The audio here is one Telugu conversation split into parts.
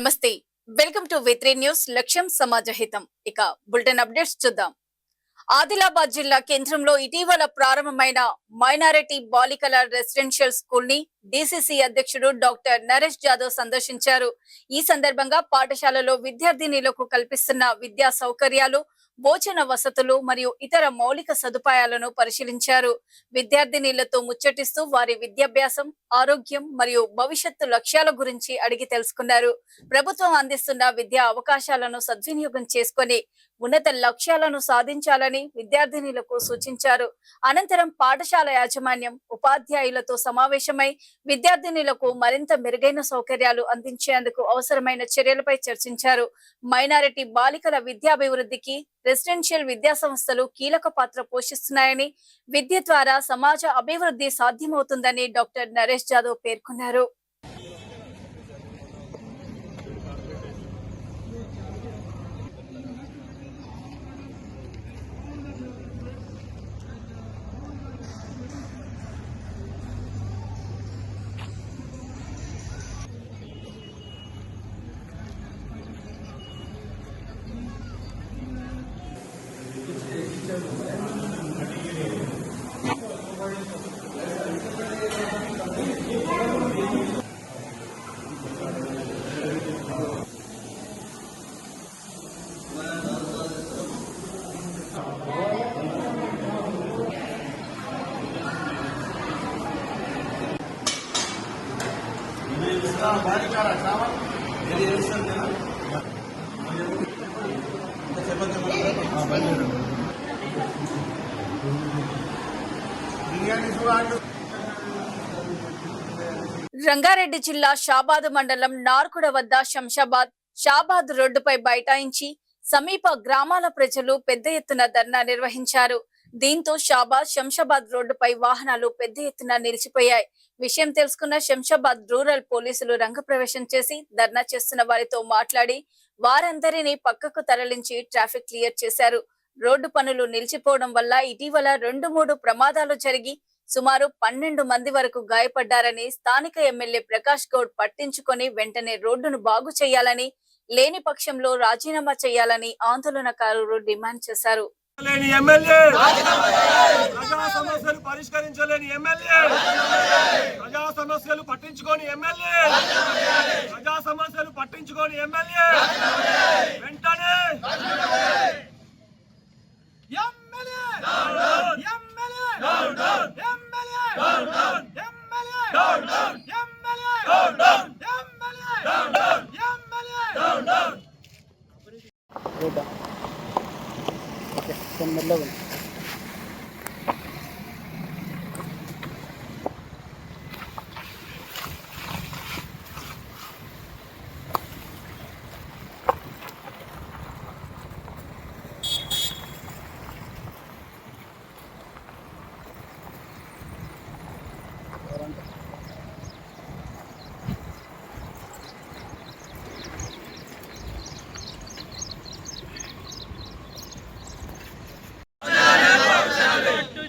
నమస్తే. Welcome to V3 news. లక్ష్యం సమాజహితం. ఇక బులెటిన్ అప్డేట్స్ చూద్దాం. ఆదిలాబాద్ జిల్లా కేంద్రంలో ఇటీవల ప్రారంభమైన మైనారిటీ బాలికల రెసిడెన్షియల్ స్కూల్ ని డిసిసి అధ్యక్షుడు డాక్టర్ నరేష్ జాదవ్ సందర్శించారు. ఈ సందర్భంగా పాఠశాలలో విద్యార్థినులకు కల్పిస్తున్న విద్యా సౌకర్యాలు, భోజన వసతులు మరియు ఇతర మౌలిక సదుపాయాలను పరిశీలించారు. విద్యార్థినులతో ముచ్చటిస్తూ వారి విద్యాభ్యాసం, ఆరోగ్యం మరియు భవిష్యత్తు లక్ష్యాల గురించి అడిగి తెలుసుకున్నారు. ప్రభుత్వం అందిస్తున్న విద్యా అవకాశాలను సద్వినియోగం చేసుకొని ఉన్నత లక్ష్యాలను సాధించాలని విద్యార్థినులకు సూచించారు. అనంతరం పాఠశాల యాజమాన్యం, ఉపాధ్యాయులతో సమావేశమై విద్యార్థినులకు మరింత మెరుగైన సౌకర్యాలు అందించేందుకు అవసరమైన చర్యలపై చర్చించారు. మైనారిటీ బాలికల విద్యాభివృద్ధికి రెసిడెన్షియల్ విద్యా సంస్థలు కీలక పాత్ర పోషిస్తున్నాయని, విద్య ద్వారా సమాజ అభివృద్ధి సాధ్యమవుతుందని డాక్టర్ నరేష్ జాదవ్ పేర్కొన్నారు. రంగారెడ్డి జిల్లా షాబాద్ మండలం నార్కుడ వద్ద షాబాద్ రోడ్డుపై బైఠాయించి సమీప గ్రామాల ప్రజలు పెద్ద ఎత్తున ధర్నా నిర్వహించారు. దీంతో శంషాబాద్ రోడ్డుపై వాహనాలు పెద్ద ఎత్తున నిలిచిపోయాయి. విషయం తెలుసుకున్న శంషాబాద్ రూరల్ పోలీసులు రంగప్రవేశం చేసి ధర్నా చేస్తున్న వారితో మాట్లాడి వారందరినీ పక్కకు తరలించి ట్రాఫిక్ క్లియర్ చేశారు. రోడ్డు పనులు నిలిచిపోవడం వల్ల ఇటీవల 2-3 ప్రమాదాలు జరిగి సుమారు 12 మంది వరకు గాయపడ్డారని, స్థానిక ఎమ్మెల్యే ప్రకాష్ గౌడ్ పట్టించుకొని వెంటనే రోడ్డును బాగు చేయాలని, లేని పక్షంలో రాజీనామా చేయాలని ఆందోళనకారులు డిమాండ్ చేశారు. పరిష్కరించలేని ఎమ్మెల్యే, ప్రజా సమస్యలు పట్టించుకొని ఎమ్మెల్యే, ప్రజా సమస్యలు పట్టించుకొని ఎమ్మెల్యే వెంటనే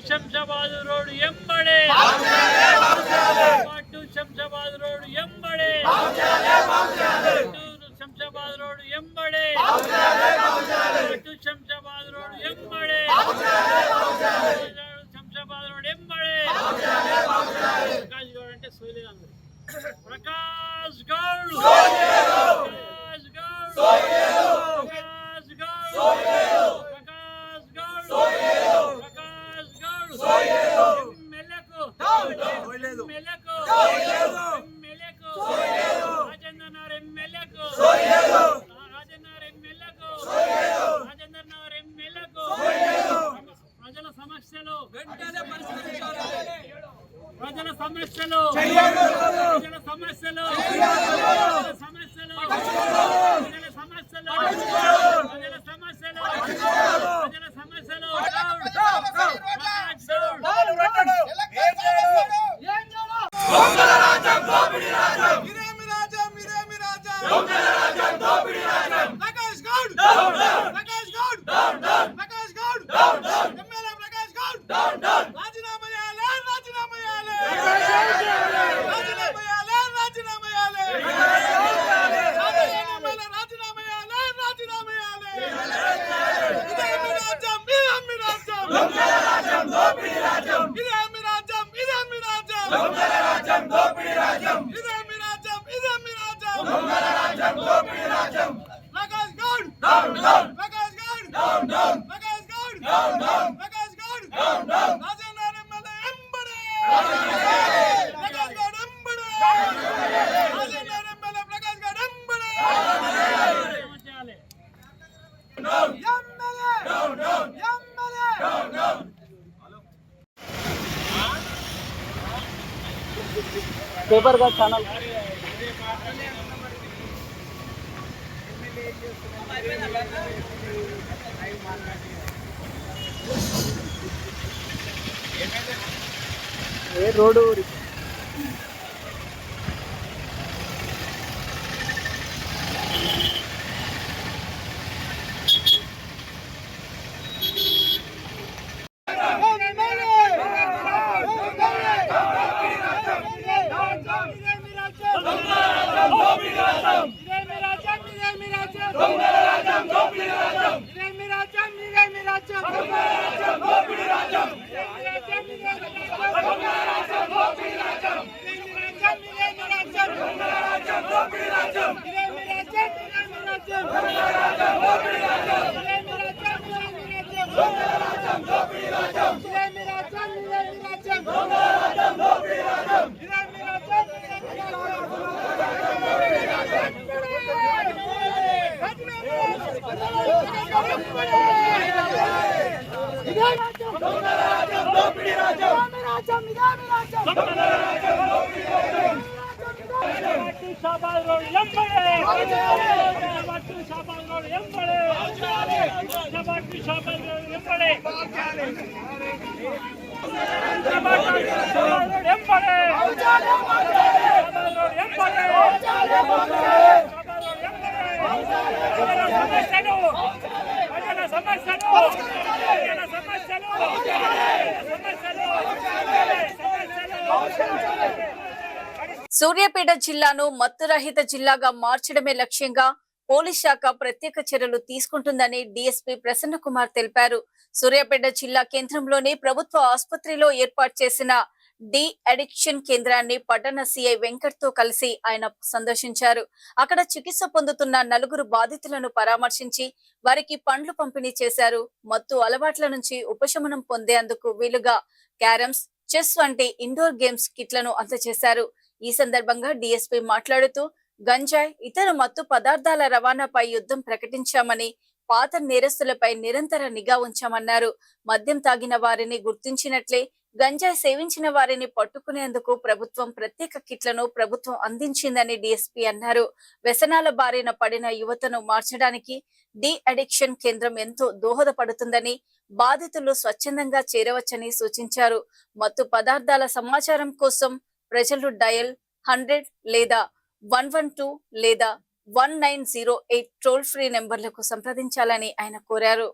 శంషాబాద్ రోడ్ ఎంబడే, శంషాబాద్ రోడ్ ఎంబడే, శంషాబాద్ రోడ్ ఎంబడే, శంషాబాద్ రోడ్ ఎంబడే, శంషాబాద్ రోడ్ ఎంబడే. ప్రకాష్ గౌడ్ అంటే సోయలేదు. ప్రకాష్ గౌడ్, ప్రకాష్ గౌడ్, ప్రకాష్ గౌడ్, ప్రకాష్ గౌడ్, ప్రకాష్ గౌడ్ ఎమ్మెల్యేకు, ఎమ్మెల్యేకు, ఎమ్మెల్యేకు, రాజేంద్ర నగర్ ఎమ్మెల్యేకు, రాజేంద్ర నగర్ ఎమ్మెల్యేకు, రాజేంద్ర నగర్ ఎమ్మెల్యేకు ప్రజల సమస్యలు వెంటనే పరిష్కరించాలి. ప్రజల సమస్యలు, ప్రజల సమస్యలు, ప్రజల సమస్యలు, ప్రజల సమస్యలు, ప్రజల సమస్యలు, ప్రజల సమస్యలు. ప్రకాష్ గౌడ్, ప్రకాష్ గౌడ్, ప్రకాష్ గౌడ్, ఎమ్మెల్యే ప్రకాష్ గౌడ్ రాజీనామా చేయాలి, రాజీనామా చేయాలి, రాజీనామా చేయాలి, రాజీనామా చేయాలి. Prakash Gowd! Down, down! Prakash Gowd! Down, down! Prakash Gowd! Down, down! Prakash Gowd! Down, down! Rajendra Nemmale Embade! Prakash Gowd Embade! Rajendra Nemmale Prakash Gowd Embade! Down! Embade! Down, down! Embade! Down, down! Paper का चैनल ये रोड సూర్యాపేట జిల్లాను మత్తురహిత జిల్లాగా మార్చడమే లక్ష్యంగా పోలీస్ శాఖ ప్రత్యేక చర్యలు తీసుకుంటుందని డీఎస్పీ ప్రసన్న కుమార్ తెలిపారు. సూర్యాపేట జిల్లా కేంద్రంలోని ప్రభుత్వ ఆసుపత్రిలో ఏర్పాటు చేసిన డి అడిక్షన్ కేంద్రాన్ని పట్టణ సిఐ వెంకట్ తో కలిసి ఆయన సందర్శించారు. అక్కడ చికిత్స పొందుతున్న 4 బాధితులను పరామర్శించి వారికి పండ్లు పంపిణీ చేశారు. మత్తు అలవాట్ల నుంచి ఉపశమనం పొందేందుకు వీలుగా క్యారమ్స్, చెస్ వంటి ఇండోర్ గేమ్స్ కిట్లను అందజేశారు. ఈ సందర్భంగా డీఎస్పీ మాట్లాడుతూ గంజాయి, ఇతర మత్తు పదార్థాల రవాణాపై యుద్ధం ప్రకటించామని, పాత నేరస్తులపై నిరంతర నిఘా ఉంచామన్నారు. మద్యం తాగిన వారిని గుర్తించినట్లే గంజాయి సేవించిన వారిని పట్టుకునేందుకు ప్రభుత్వం ప్రత్యేక కిట్లను ప్రభుత్వం అందించిందని డీఎస్పీ అన్నారు. వ్యసనాల బారిన పడిన యువతను మార్చడానికి డి అడిక్షన్ కేంద్రం ఎంతో దోహదపడుతుందని, బాధితులు స్వచ్ఛందంగా చేరవచ్చని సూచించారు. మత్తు పదార్థాల సమాచారం కోసం ప్రజలు డయల్ 100 లేదా 112 లేదా 1908 టోల్ ఫ్రీ నెంబర్లకు సంప్రదించాలని ఆయన కోరారు.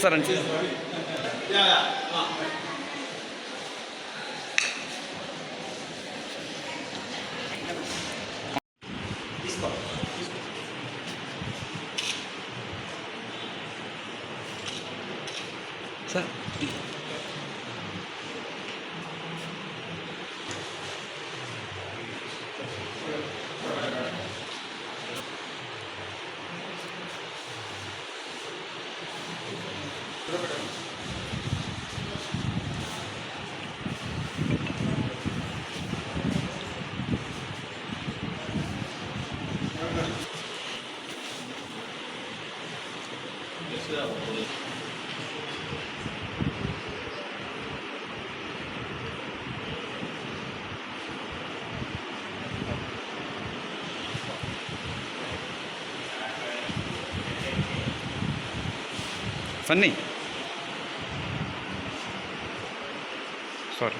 सर अंची सर फन्नी सॉरी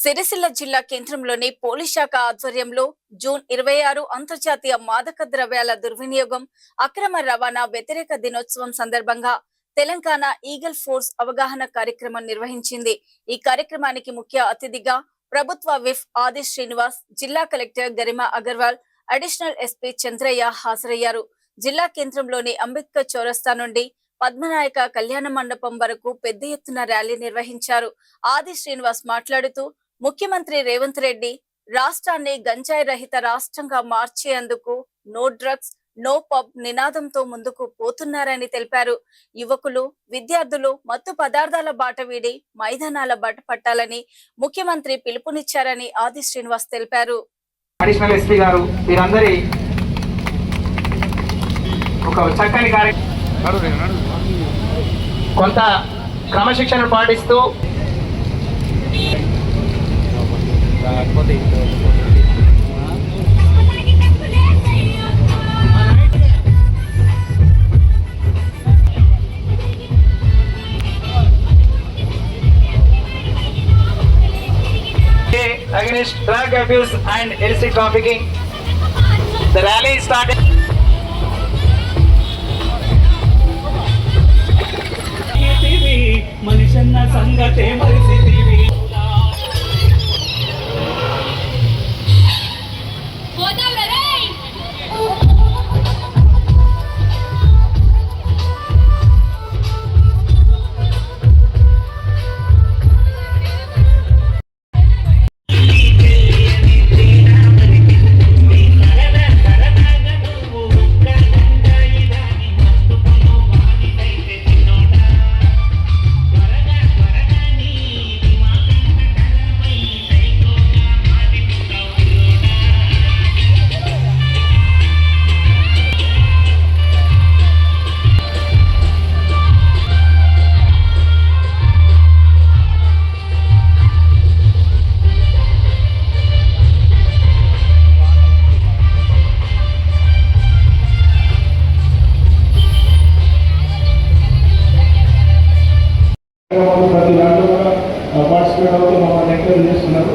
సిరిసిల్ల జిల్లా కేంద్రంలోని పోలీస్ శాఖ ఆధ్వర్యంలో జూన్ 26 అంతర్జాతీయ మాదక ద్రవ్యాల దుర్వినియోగం అక్రమ రవాణా వ్యతిరేక దినోత్సవం సందర్భంగా తెలంగాణ ఈగల్ ఫోర్స్ అవగాహన కార్యక్రమం నిర్వహించింది. ఈ కార్యక్రమానికి ముఖ్య అతిథిగా ప్రభుత్వ విప్ ఆది శ్రీనివాస్, జిల్లా collector Garima Agarwal, additional SP Chandraiah హాజరయ్యారు. జిల్లా కేంద్రంలోని అంబేద్కర్ చౌరస్తా నుండి పద్మనాయక కళ్యాణ మండపం వరకు పెద్ద ఎత్తున ర్యాలీ నిర్వహించారు. ఆది శ్రీనివాస్ మాట్లాడుతూ ముఖ్యమంత్రి రేవంత్ రెడ్డి రాష్ట్రాన్ని గంజాయి రహిత రాష్ట్రంగా మార్చేందుకు నో డ్రగ్స్ నో పబ్ నినాదంతో ముందుకు పోతున్నారని తెలిపారు. యువకులు, విద్యార్థులు మత్తు పదార్థాల బాట వీడి మైదానాల బాట పట్టాలని ముఖ్యమంత్రి పిలుపునిచ్చారని ఆది శ్రీనివాస్ తెలిపారు. అడిషనల్ ఎస్పీ గారు వీరందరి ఒక చక్కని కొంత క్రమశిక్షణ పాటిస్తూ against drug abuse and illicit trafficking. The rally started. మనిషన్న సంగతే మరిసితివి ప్రతి దాంట్లో కూడా పార్టిసిపేట్ అవుతూ మమ్మల్ని ఎంకరేజ్ చేస్తున్నారు.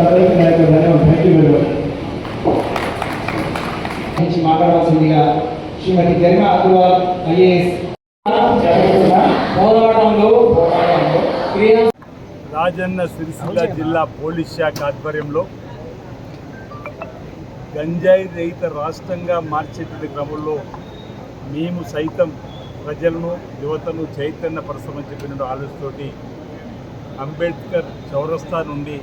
అందరికీ నా యొక్క ధన్యవాదాలు. Thank you very much. మాట్లాడవలసిందిగా శ్రీమతి గరిమా అగర్వాల్ ఐఏఎస్. పోరాటంలో రాజన్న సిరిసిల్ల జిల్లా పోలీస్ శాఖ ఆధ్వర్యంలో గంజాయి రహిత రాష్ట్రంగా మార్చేటువంటి క్రమంలో మేము సైతం ప్రజలను, యువతను చైతన్యపరచమని చెప్పిన ఆలోచనతోటి అంబేద్కర్ చౌరస్తా నుండి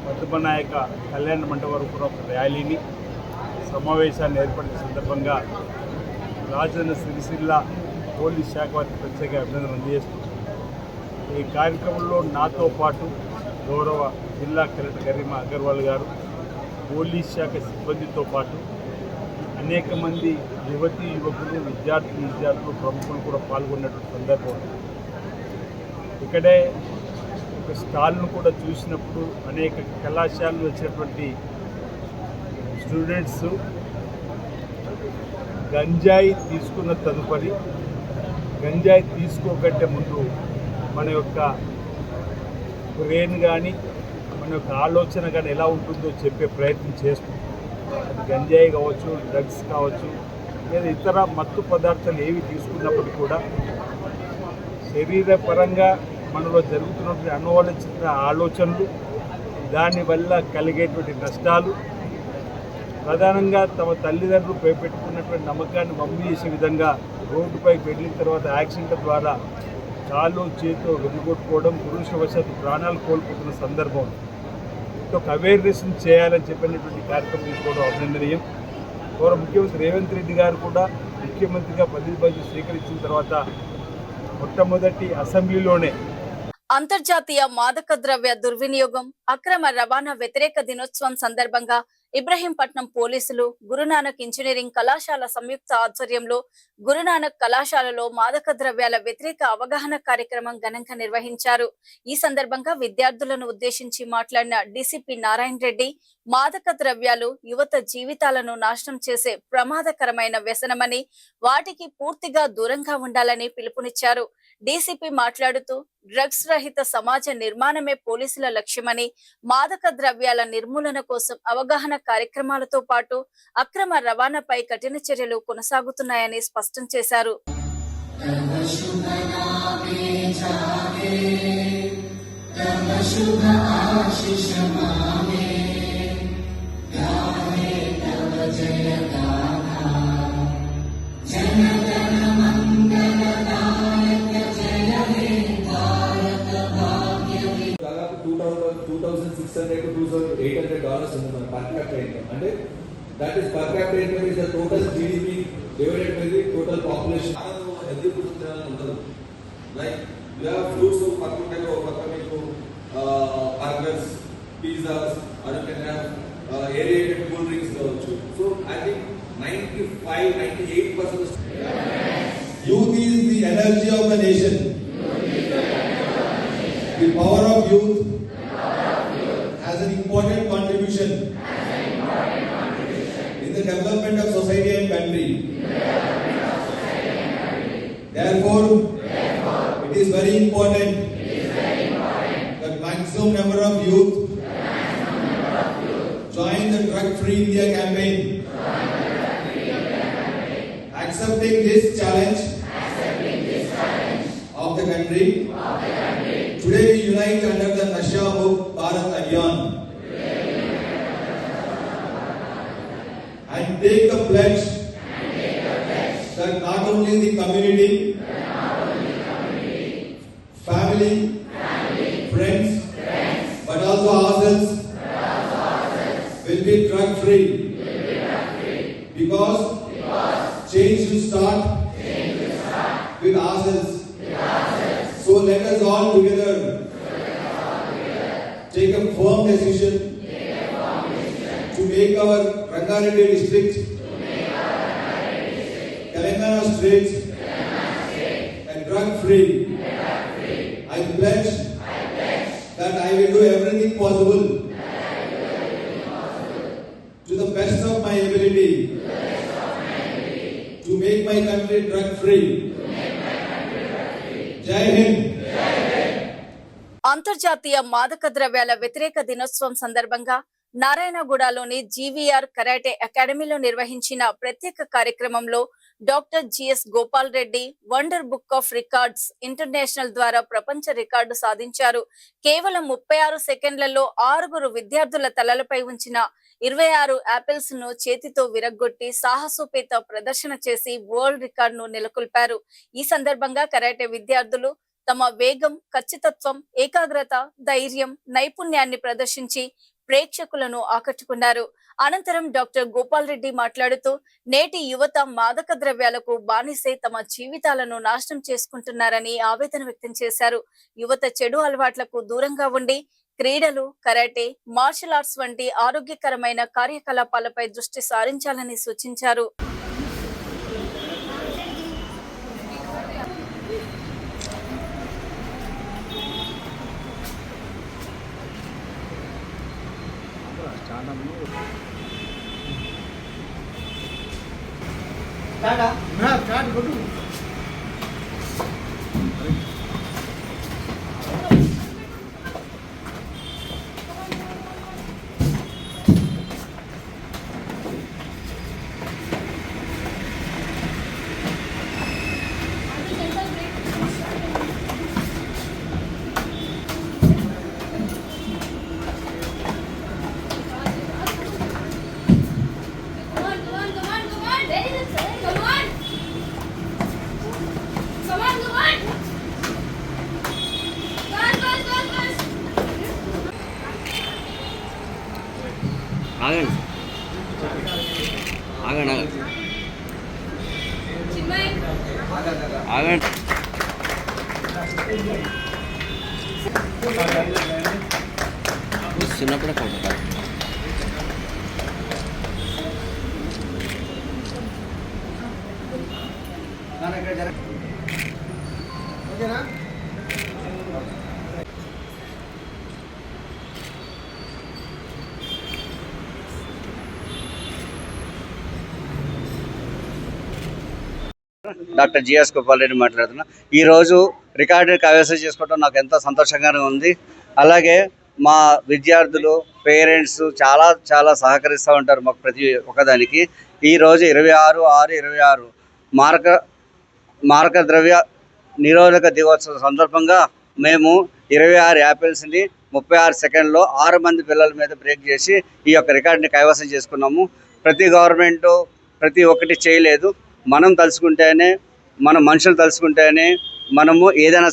పద్మనాయక కళ్యాణ మండపం వరకు ఒక ర్యాలీని, సమావేశాన్ని ఏర్పడిన సందర్భంగా రాజన్న సిరిసిల్ల పోలీస్ శాఖ వారికి ప్రత్యేక అభినందనలు అందజేస్తూ ఈ కార్యక్రమంలో నాతో పాటు గౌరవ జిల్లా కలెక్టర్ గరిమా అగర్వాల్ గారు, పోలీస్ శాఖ సిబ్బందితో పాటు అనేక మంది యువతీ యువకులు, విద్యార్థులు, ప్రముఖులు కూడా పాల్గొన్నటువంటి సందర్భం. ఇక్కడే ఒక స్టాల్ను కూడా చూసినప్పుడు అనేక కళాశాలలో వచ్చినటువంటి స్టూడెంట్స్ గంజాయి తీసుకున్న తదుపరి, గంజాయి తీసుకోకంటే ముందు మన యొక్క బ్రెయిన్ కానీ మన యొక్క ఆలోచన కానీ ఎలా ఉంటుందో చెప్పే ప్రయత్నం చేస్తుంది. అది గంజాయి కావచ్చు, డ్రగ్స్ కావచ్చు, లేదా ఇతర మత్తు పదార్థాలు ఏవి తీసుకున్నప్పటికీ కూడా శరీరపరంగా మనలో జరుగుతున్నటువంటి అనువలించిన ఆలోచనలు, దానివల్ల కలిగేటువంటి నష్టాలు, ప్రధానంగా తమ తల్లిదండ్రులు పెట్టుకున్నటువంటి నమ్మకాన్ని మమ్మీ చేసే విధంగా రోడ్డుపైకి వెళ్ళిన తర్వాత యాక్సిడెంట్ ద్వారా కాలు చేతితో వెలుగొట్టుకోవడం, పురుషవశాత్తు ప్రాణాలు కోల్పోతున్న సందర్భం. ఒక అవేర్నెస్ చేయాలని చెప్పినటువంటి కార్యక్రమం తీసుకోవడం అభినందనీయం. గౌరవ ముఖ్యమంత్రి రేవంత్ రెడ్డి గారు కూడా ముఖ్యమంత్రిగా పదవి స్వీకరించిన తర్వాత మొట్టమొదటి అసెంబ్లీలోనే అంతర్జాతీయ మాదక ద్రవ్య దుర్వినియోగం అక్రమ రవాణా వ్యతిరేక దినోత్సవం సందర్భంగా ఇబ్రహీంపట్నం పోలీసులు గురునానక్ ఇంజనీరింగ్ కళాశాల సంయుక్త ఆధ్వర్యంలో గురునానక్ కళాశాలలో మాదక ద్రవ్యాల వ్యతిరేక అవగాహన కార్యక్రమం ఘనంగా నిర్వహించారు. ఈ సందర్భంగా విద్యార్థులను ఉద్దేశించి మాట్లాడిన డీసీపీ నారాయణ రెడ్డి, మాదక ద్రవ్యాలు యువత జీవితాలను నాశనం చేసే ప్రమాదకరమైన వ్యసనమని, వాటికి పూర్తిగా దూరంగా ఉండాలని పిలుపునిచ్చారు. డీసీపీ మాట్లాడుతూ డ్రగ్స్ రహిత సమాజ నిర్మాణమే పోలీసుల లక్ష్యమని, మాదక ద్రవ్యాల నిర్మూలన కోసం అవగాహన కార్యక్రమాలతో పాటు అక్రమ రవాణాపై కఠిన చర్యలు కొనసాగుతున్నాయని స్పష్టం చేశారు. దాదాపు $2,600 to $2,800 ఉంది మన పర్ క్యాపిటల్ ఇన్కమ్. అంటే that is per capital income is the total GDP divided by the total population. Healthy food తినాలని ఉండదు. లైక్ యూ హ్యావ్ ఫ్రూట్స్ పక్కన ఒక పక్క మీకు burgers, pizzas, or you can have aerated cool drinks కావచ్చు. So I think 95-98% youth is the energy of the nation. The power of youth has an important contribution in the development of society and country. Therefore, it is very important that maximum number of youth join the drug-free India campaign. Accepting this challenge of the country, today we unite under the Nasha Mukt Bharat Abhiyan and take the pledge that not only the community, family, friends, but also ourselves will be drug free. Because change will start with ourselves. So let us all together take a firm decision to make our Rangareddy district, Telangana state, and drug free. I pledge that I will do everything possible to the best of my ability to make my country drug free. Jai Hind. అంతర్జాతీయ మాదక ద్రవ్యాల వ్యతిరేక దినోత్సవం సందర్భంగా నారాయణగూడలోని జీవీఆర్ కరాటే అకాడమీలో నిర్వహించిన ప్రత్యేక కార్యక్రమంలో doctor GS Gopal Reddy wonder book of records international ద్వారా ప్రపంచ రికార్డు సాధించారు. కేవలం 36 సెకండ్లలో 6 విద్యార్థుల తలలపై ఉంచిన 26 యాపిల్స్ ను చేతితో విరగ్గొట్టి సాహసోపేత ప్రదర్శన చేసి వరల్డ్ రికార్డును నెలకొల్పారు. ఈ సందర్భంగా కరాటే విద్యార్థులు తమ వేగం, ఖచ్చితత్వం, ఏకాగ్రత, ధైర్యం, నైపుణ్యాన్ని ప్రదర్శించి ప్రేక్షకులను ఆకట్టుకున్నారు. అనంతరం డాక్టర్ గోపాల్ రెడ్డి మాట్లాడుతూ నేటి యువత మాదక ద్రవ్యాలకు బానిసై తమ జీవితాలను నాశనం చేసుకుంటున్నారని ఆవేదన వ్యక్తం చేశారు. యువత చెడు అలవాట్లకు దూరంగా ఉండి క్రీడలు, కరాటే, మార్షల్ ఆర్ట్స్ వంటి ఆరోగ్యకరమైన కార్యకలాపాలపై దృష్టి సారించాలని సూచించారు. ఆగండి ఆగండి ఆగండి వస్తున్నప్పుడే ఫోటో ఓకేనా? డాక్టర్ జిఎస్ గోపాల్ రెడ్డి మాట్లాడుతున్నా. ఈరోజు రికార్డు కైవసం చేసుకోవడం నాకు ఎంతో సంతోషంగానే ఉంది. అలాగే మా విద్యార్థులు పేరెంట్స్ చాలా సహకరిస్తూ ఉంటారు మాకు ప్రతి ఒక్కదానికి. ఈరోజు 26/6/26 మారక ద్రవ్య నిరోధక దినోత్సవం సందర్భంగా మేము 26 యాపిల్స్ని 36 సెకండ్లో 6 మంది పిల్లల మీద బ్రేక్ చేసి ఈ యొక్క రికార్డుని కైవసం చేసుకున్నాము. ప్రతి గవర్నమెంటు ప్రతి ఒక్కటి చేయలేదు. మనం తలుచుకుంటేనే, మన మనుషులు తలుచుకుంటేనే మనము ఏదైనా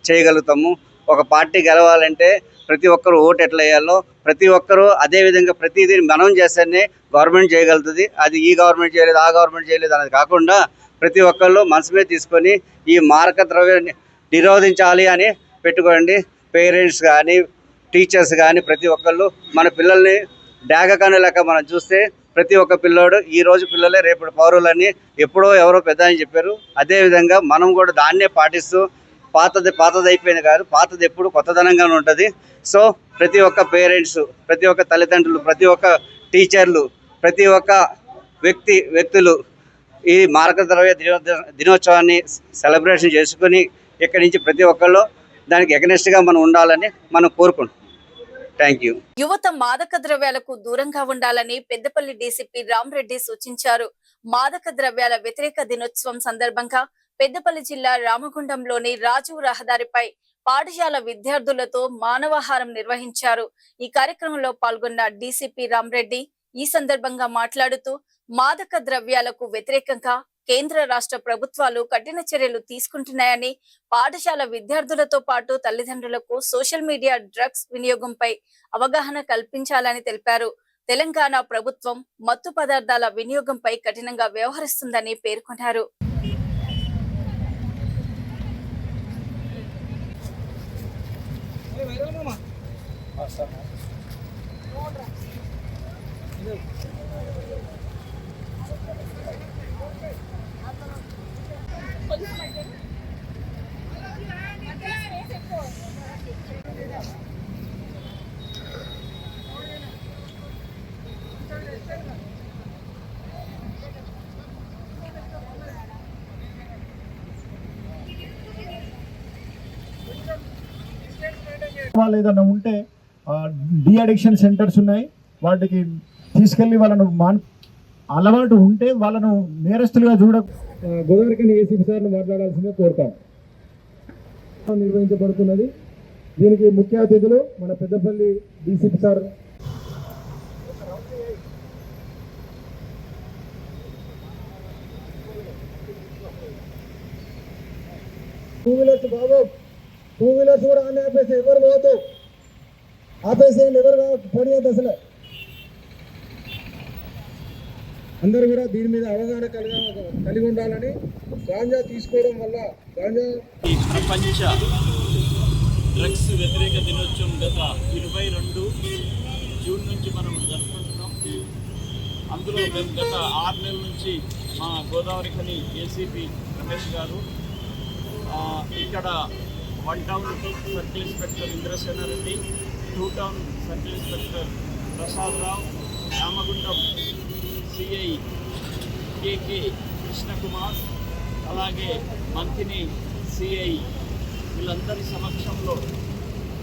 చేయగలుగుతాము. ఒక పార్టీ గెలవాలంటే ప్రతి ఒక్కరు ఓటు ఎట్లా వేయాలో ప్రతి ఒక్కరూ అదేవిధంగా ప్రతిదీ మనం చేస్తేనే గవర్నమెంట్ చేయగలుగుతుంది. అది ఈ గవర్నమెంట్ చేయలేదు, ఆ గవర్నమెంట్ చేయలేదు అనేది కాకుండా ప్రతి ఒక్కళ్ళు మనసు మీద తీసుకొని ఈ మారక ద్రవ్యాన్ని నిరోధించాలి అని పెట్టుకోండి. పేరెంట్స్ కానీ టీచర్స్ కానీ ప్రతి ఒక్కళ్ళు మన పిల్లల్ని డాగకాని లెక్క మనం చూస్తే ప్రతి ఒక్క పిల్లోడు ఈరోజు పిల్లలే రేపటి పౌరులని ఎప్పుడో ఎవరో పెద్ద అని చెప్పారు. అదేవిధంగా మనం కూడా దాన్నే పాటిస్తూ పాతది అయిపోయింది కాదు, పాతది ఎప్పుడు కొత్తదనంగానే ఉంటుంది. సో ప్రతి ఒక్క పేరెంట్స్, ప్రతి ఒక్క తల్లిదండ్రులు, ప్రతి ఒక్క టీచర్లు, ప్రతి ఒక్క వ్యక్తులు ఈ మారక ద్రవ్య దినోత్సవాన్ని సెలబ్రేషన్ చేసుకుని ఇక్కడి నుంచి ప్రతి ఒక్కళ్ళు దానికి ఎగనెస్ట్గా మనం ఉండాలని మనం కోరుకుంటున్నాం. Thank you. యువత మాదక ద్రవ్యాలకు దూరంగా ఉండాలని పెద్దపల్లి డీసీపీ రామరెడ్డి సూచించారు. మాదక ద్రవ్యాల వ్యతిరేక దినోత్సవం సందర్భంగా పెద్దపల్లి జిల్లా రామగుండంలోని రాజీవ్ రహదారిపై పాఠశాల విద్యార్థులతో మానవాహారం నిర్వహించారు. ఈ కార్యక్రమంలో పాల్గొన్న డీసీపీ రామరెడ్డి ఈ సందర్భంగా మాట్లాడుతూ మాదక ద్రవ్యాలకు వ్యతిరేకంగా కేంద్ర రాష్ట్ర ప్రభుత్వాలు కఠిన చర్యలు తీసుకుంటున్నాయని, పాఠశాల విద్యార్థులతో పాటు తల్లిదండ్రులకు సోషల్ మీడియా డ్రగ్స్ వినియోగంపై అవగాహన కల్పించాలని తెలిపారు. తెలంగాణ ప్రభుత్వం మత్తు పదార్థాల వినియోగంపై కఠినంగా వ్యవహరిస్తుందని పేర్కొన్నారు. వాళ్ళు ఏదైనా ఉంటే డి అడిక్షన్ సెంటర్స్ ఉన్నాయి, వాటికి తీసుకెళ్ళి వాళ్ళను అలవాటు ఉంటే వాళ్ళను నేరస్తులుగా గోదావరికని ఏసీపీ సార్ను మాట్లాడాల్సిందే కోరుతాం. నిర్వహించబడుతున్నది. దీనికి ముఖ్య అతిథులు మన Peddapalli DCP sir. Two wheelers కూడా ఆన్ ఆపేసి ఎవరు పోతూ ఆపేసేయండి, ఎవరు పడియద్దు. అసలు అందరూ కూడా దీని మీద అవగాహన కలిగి ఉండాలని. గాంజా తీసుకోవడం వల్ల ప్రపంచ డ్రగ్స్ వ్యతిరేక దినోత్సవం గత 22 జూన్ నుంచి మనం జరుపుకుంటున్నాం. అందులో మేము గత 6 నెలల నుంచి మా గోదావరికని ఏసీపీ రమేష్ గారు, ఇక్కడ 1 town circle inspector Indrasenareddy, 2 town circle inspector Prasad Rao, Ramagundam CI KK Krishnakumar, అలాగే మంతిని సిఐ వీళ్ళందరి సమక్షంలో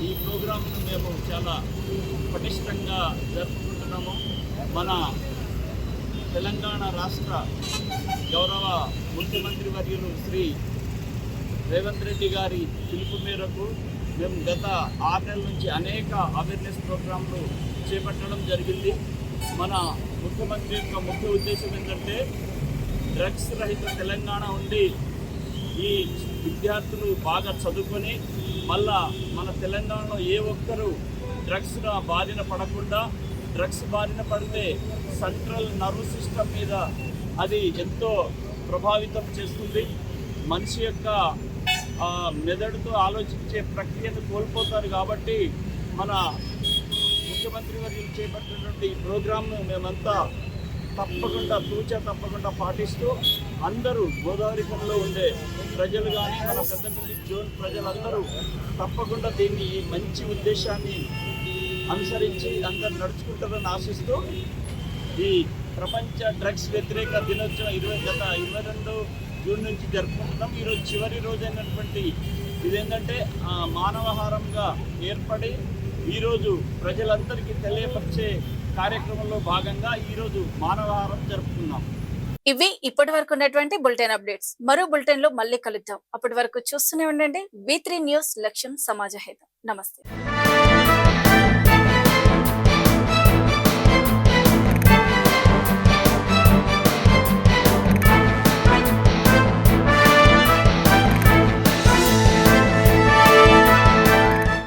ఈ ప్రోగ్రాంను మేము చాలా పటిష్టంగా జరుపుకుంటున్నాము. మన తెలంగాణ రాష్ట్ర గౌరవ ముఖ్యమంత్రి వర్యులు శ్రీ రేవంత్ రెడ్డి గారి పిలుపు మేరకు మేము గత 6 నెలల నుంచి అనేక అవేర్నెస్ ప్రోగ్రాంలు చేపట్టడం జరిగింది. మన ముఖ్యమంత్రి యొక్క ముఖ్య ఉద్దేశం ఏంటంటే డ్రగ్స్ రహిత తెలంగాణ ఉండి ఈ విద్యార్థులు బాగా చదువుకొని మళ్ళా మన తెలంగాణలో ఏ ఒక్కరూ డ్రగ్స్ బారిన పడకుండా, డ్రగ్స్ బారిన పడితే సెంట్రల్ నర్వ్ సిస్టమ్ మీద అది ఎంతో ప్రభావితం చేస్తుంది. మనిషి యొక్క మెదడుతో ఆలోచించే ప్రక్రియను కోల్పోతారు. కాబట్టి మన ముఖ్యమంత్రి వర్యులు చేపట్టినటువంటి ఈ ప్రోగ్రాంను మేమంతా తప్పకుండా పాటిస్తూ అందరూ గోదావరికల్లో ఉండే ప్రజలు కానీ మన పెద్దపల్లి జోన్ ప్రజలందరూ తప్పకుండా దీన్ని ఈ మంచి ఉద్దేశాన్ని అనుసరించి అందరూ నడుచుకుంటారని ఆశిస్తూ ఈ ప్రపంచ డ్రగ్స్ వ్యతిరేక దినోత్సవం గత 22 జూన్ నుంచి జరుపుకుంటున్నాం. ఈరోజు చివరి రోజైనటువంటి ఇదేంటంటే మానవహారంగా ఏర్పడి ఈరోజు ప్రజలందరికీ తెలియపరిచే కార్యక్రమంలో భాగంగా ఈరోజు మానవహారం జరుపుకున్నాం. ఇవి ఇప్పటి వరకు ఉన్నటువంటి బులెటిన్ అప్డేట్స్. మరో బులెటిన్ లో మళ్ళీ కలుద్దాం. అప్పటి వరకు చూస్తూనే ఉండండి V3 న్యూస్, లక్ష్యం సమాజ హితం. నమస్తే.